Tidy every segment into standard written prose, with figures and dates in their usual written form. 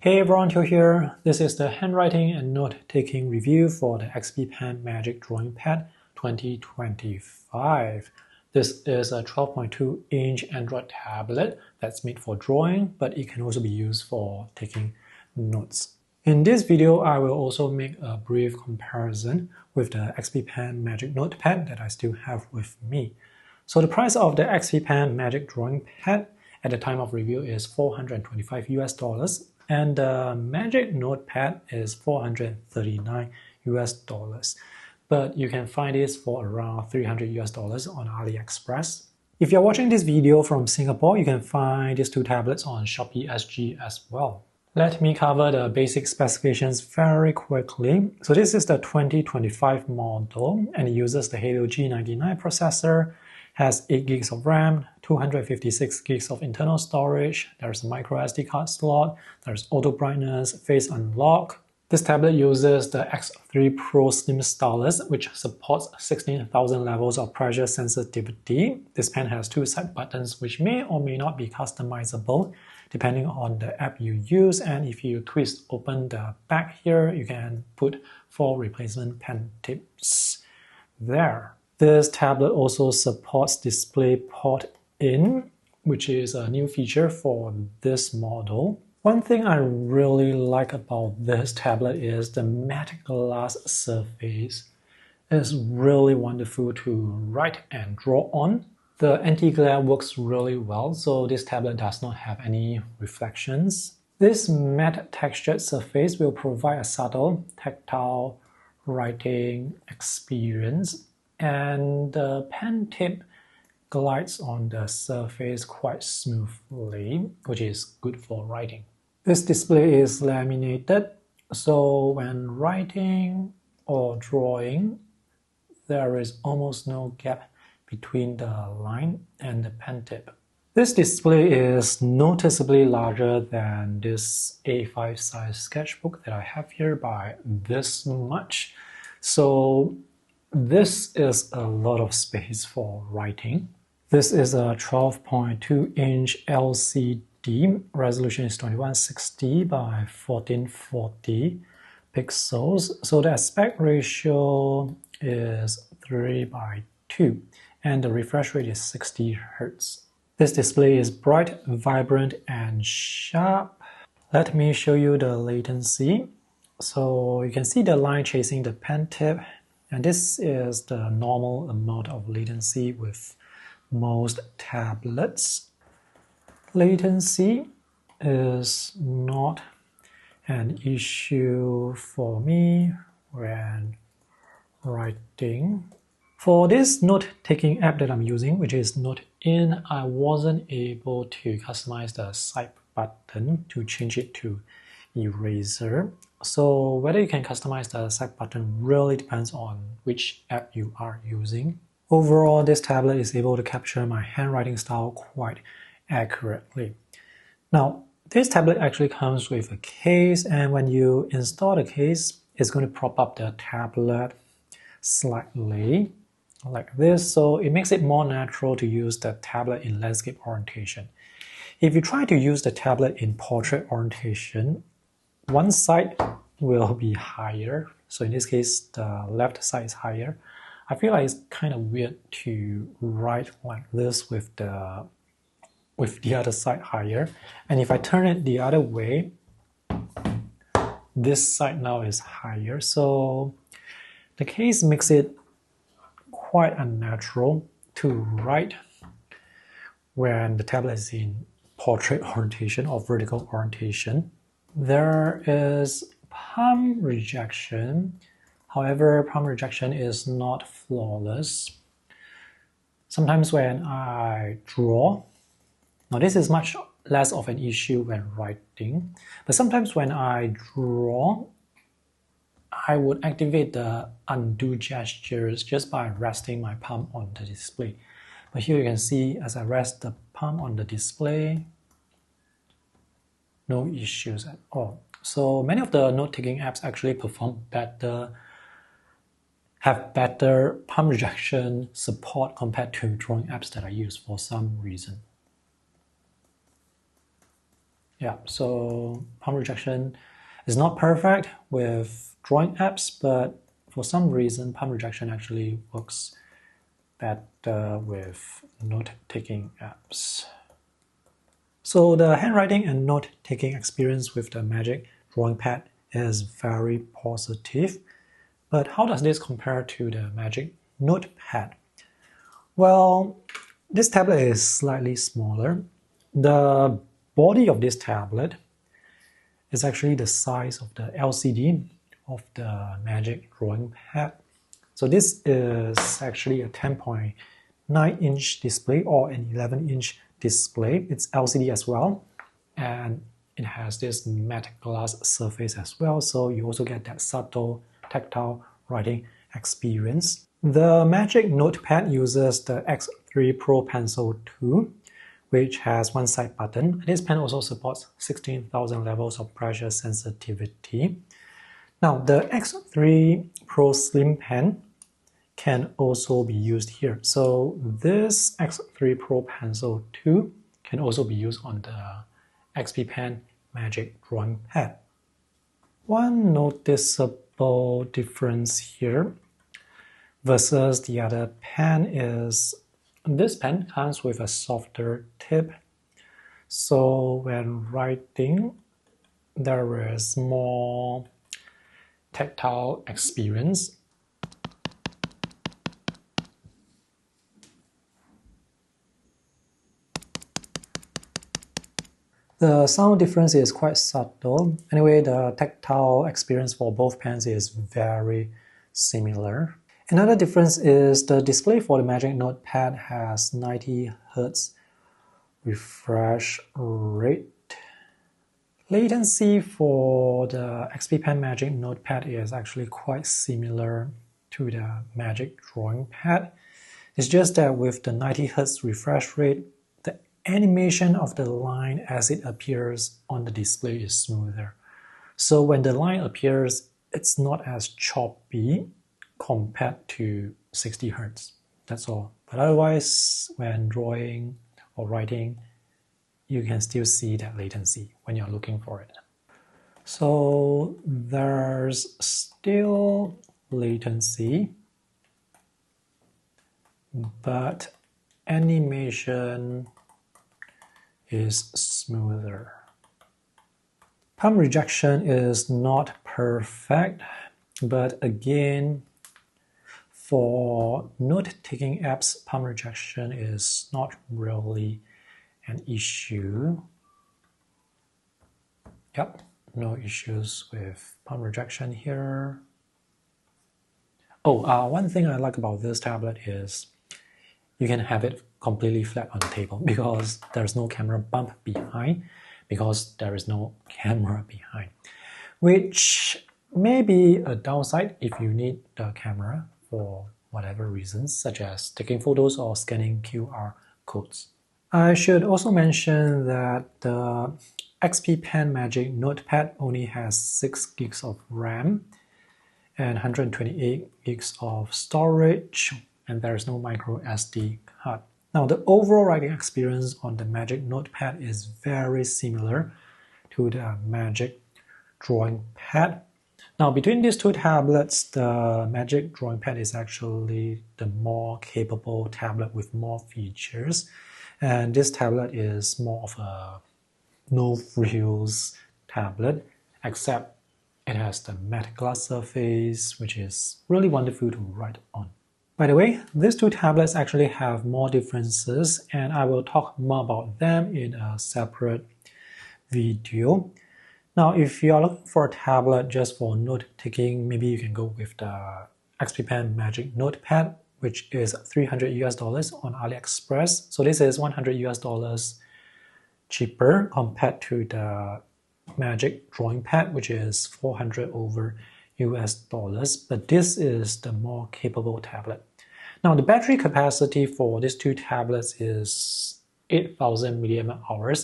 Hey everyone, Teo here. This is the handwriting and note-taking review for the XPPen Magic Drawing Pad 2025. This is a 12.2-inch Android tablet that's made for drawing, but it can also be used for taking notes. In this video, I will also make a brief comparison with the XPPen Magic Notepad that I still have with me. So the price of the XPPen Magic Drawing Pad at the time of review is $425 US, and the Magic Notepad is $439 US. But you can find this for around $300 US on AliExpress. If you're watching this video from Singapore, you can find these two tablets on Shopee SG as well. Let me cover the basic specifications very quickly. So this is the 2025 model, and it uses the Helio G99 processor, has 8 gigs of RAM, 256 gigs of internal storage, there's a micro SD card slot, there's auto brightness, face unlock. This tablet uses the X3 Pro Slim Stylus, which supports 16,000 levels of pressure sensitivity. This pen has 2 side buttons, which may or may not be customizable depending on the app you use. And if you twist open the back here, you can put 4 replacement pen tips there. This tablet also supports DisplayPort In, which is a new feature for this model. One thing I really like about this tablet is the matte glass surface. It's really wonderful to write and draw on. The anti-glare works really well, so this tablet does not have any reflections. This matte textured surface will provide a subtle, tactile writing experience, and the pen tip glides on the surface quite smoothly, which is good for writing. This display is laminated, so when writing or drawing, there is almost no gap between the line and the pen tip. This display is noticeably larger than this A5 size sketchbook that I have here by this much. So this is a lot of space for writing. This is a 12.2-inch LCD. Resolution is 2160 by 1440 pixels. So the aspect ratio is 3:2, and the refresh rate is 60 Hz. This display is bright, vibrant, and sharp. Let me show you the latency. So you can see the line chasing the pen tip, and this is the normal amount of latency with most tablets. Latency is not an issue for me when writing. For this note-taking app that I'm using, which is Note-in, I wasn't able to customize the side button to change it to eraser. So whether you can customize the side button really depends on which app you are using. Overall, this tablet is able to capture my handwriting style quite accurately. Now, this tablet actually comes with a case, and when you install the case, it's going to prop up the tablet slightly like this, so it makes it more natural to use the tablet in landscape orientation. If you try to use the tablet in portrait orientation, one side will be higher. So in this case, the left side is higher. I feel like it's kind of weird to write like this with the other side higher. And if I turn it the other way, this side now is higher. So the case makes it quite unnatural to write when the tablet is in portrait orientation or vertical orientation. There is palm rejection. However, palm rejection is not flawless. Sometimes when I draw, now this is much less of an issue when writing, but sometimes when I draw, I would activate the undo gestures just by resting my palm on the display. But here you can see as I rest the palm on the display, no issues at all. So many of the note-taking apps actually perform better, have better palm rejection support compared to drawing apps that I use for some reason. Yeah, so palm rejection is not perfect with drawing apps, but for some reason, palm rejection actually works better with note-taking apps. So the handwriting and note-taking experience with the Magic Drawing Pad is very positive. But how does this compare to the Magic Notepad? Well, this tablet is slightly smaller. The body of this tablet is actually the size of the LCD of the Magic Drawing Pad. So this is actually a 10.9-inch display or an 11-inch display. It's LCD as well, and it has this matte glass surface as well, so you also get that subtle tactile writing experience. The Magic Notepad uses the X3 Pro Pencil 2, which has one side button. This pen also supports 16,000 levels of pressure sensitivity. Now, the X3 Pro Slim Pen can also be used here. So this X3 Pro Pencil 2 can also be used on the XPPen Magic Drawing Pad. One noticeable difference here versus the other pen is this pen comes with a softer tip. So when writing, there is more tactile experience. The sound difference is quite subtle. Anyway, the tactile experience for both pens is very similar. Another difference is the display for the Magic Notepad has 90 Hz refresh rate. Latency for the XPPen Magic Notepad is actually quite similar to the Magic Drawing Pad. It's just that with the 90 Hz refresh rate, the animation of the line as it appears on the display is smoother. So when the line appears, it's not as choppy compared to 60 Hz. That's all. But otherwise, when drawing or writing, you can still see that latency when you're looking for it. So there's still latency, but animation is smoother. Palm rejection is not perfect, but again, for note-taking apps, palm rejection is not really an issue. Yep, no issues with palm rejection here. Oh, one thing I like about this tablet is you can have it completely flat on the table because there's no camera bump behind, which may be a downside if you need the camera for whatever reasons, such as taking photos or scanning QR codes. I should also mention that the XPPen Magic Notepad only has 6 gigs of RAM and 128 gigs of storage, and there is no micro SD card. Now, the overall writing experience on the Magic Notepad is very similar to the Magic Drawing Pad. Now, between these two tablets, the Magic Drawing Pad is actually the more capable tablet with more features, and this tablet is more of a no-frills tablet, except it has the matte glass surface, which is really wonderful to write on. By the way, these two tablets actually have more differences, and I will talk more about them in a separate video. Now, if you are looking for a tablet just for note-taking, maybe you can go with the XPPen Magic Notepad, which is $300 on AliExpress. So this is $100 cheaper compared to the Magic Drawing Pad, which is $400 over US, but this is the more capable tablet. Now, the battery capacity for these two tablets is 8,000 mAh,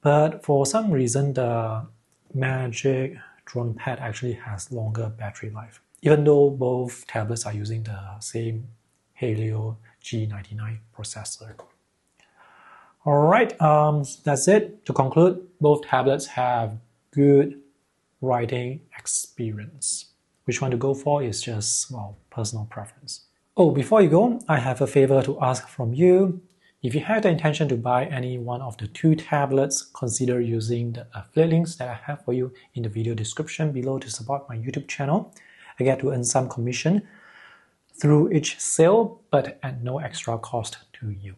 but for some reason, the Magic Drawing Pad actually has longer battery life, even though both tablets are using the same Helio G99 processor. Alright, that's it. To conclude, both tablets have good writing experience. Which one to go for is just, well, personal preference. Oh, before you go, I have a favor to ask from you. If you have the intention to buy any one of the two tablets, consider using the affiliate links that I have for you in the video description below to support my YouTube channel. I get to earn some commission through each sale, but at no extra cost to you.